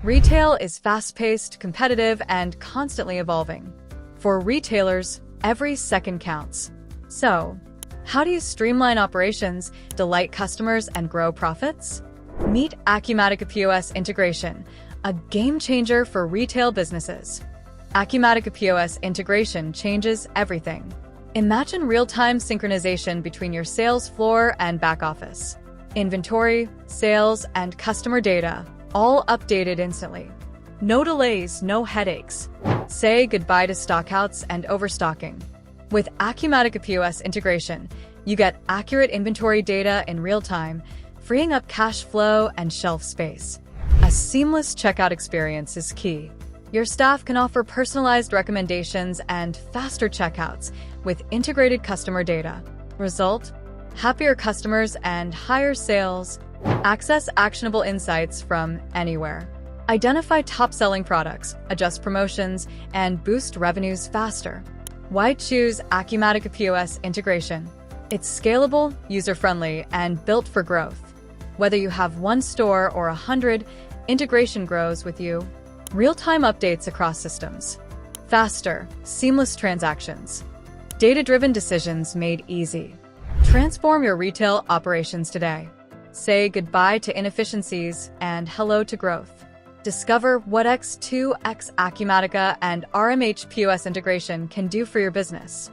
Retail is fast-paced, competitive, and constantly evolving. For retailers, every second counts. So, how do you streamline operations, delight customers, and grow profits? Meet Acumatica-POS Integration, a game-changer for retail businesses. Acumatica-POS Integration changes everything. Imagine real-time synchronization between your sales floor and back office. Inventory, sales, and customer data, all updated instantly. No delays, no headaches. Say goodbye to stockouts and overstocking. With Acumatica-POS Integration, you get accurate inventory data in real time, freeing up cash flow and shelf space. A seamless checkout experience is key. Your staff can offer personalized recommendations and faster checkouts with integrated customer data. Result: happier customers and higher sales. Access actionable insights from anywhere. Identify top-selling products, adjust promotions, and boost revenues faster. Why choose Acumatica-POS Integration? It's scalable, user-friendly, and built for growth. Whether you have one store or 100, integration grows with you. Real-time updates across systems. Faster, seamless transactions. Data-driven decisions made easy. Transform your retail operations today. Say goodbye to inefficiencies and hello to growth. Discover what X2X Acumatica and RMH POS integration can do for your business.